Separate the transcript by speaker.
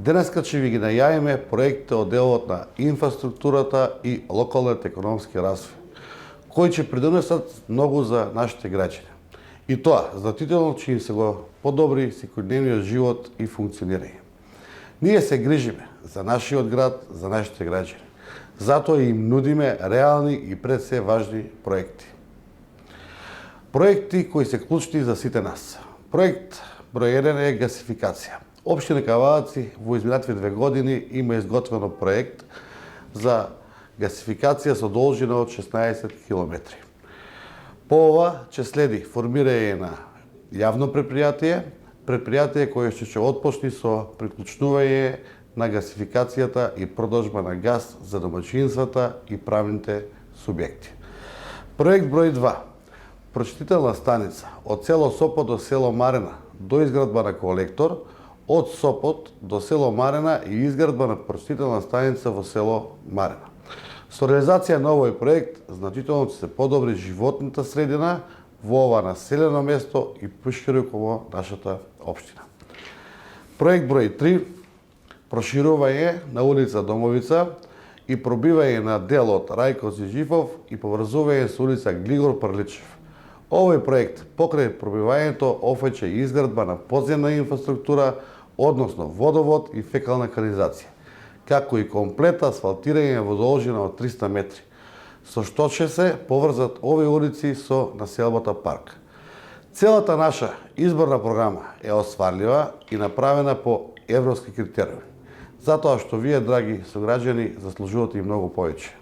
Speaker 1: Денеска ќе ви ги најавиме проектите од делот на инфраструктурата и локалниот економски развој, кои ќе придонесат многу за нашите граѓани. И тоа, значително ќе им се го подобри секојдневниот живот и функционирање. Ние се грижиме за нашиот град, за нашите граѓани. Затоа им нудиме реални и пред се важни проекти. Проекти кои се клучни за сите нас. Проект број 1 е гасификација. Општина Кавалаци во изминатите 2 години има изготвено проект за гасификација со должина од 16 км. По ова ќе следи формирање на јавно предпријатие кое ќе отпочне со приклучнување на гасификацијата и продажба на газ за домаќинствата и правните субјекти. Проект број 2. Прочистителна станица од село Сопот до село Марена до изградба на колектор, од Сопот до село Марена и изградба на прочистителна станица во село Марена. Со реализација на овој проект значително ќе се подобри животната средина во ова населено место и пошироко во нашата општина. Проект број 3. Проширување на улица Домовица и пробивање на дел од Рајко Зижифов и поврзување со улица Глигор Прличев. Овој проект покрај пробивањето офаќа изградба на подземна инфраструктура, односно водовод и фекална канализација, како и комплет асфалтирање во должина од 300 метри, со што ќе се поврзат овие улици со населбата Парк. Целата наша изборна програма е осварлива и направена по европски критериуми, затоа што вие, драги сограѓани, заслужувате и многу повеќе.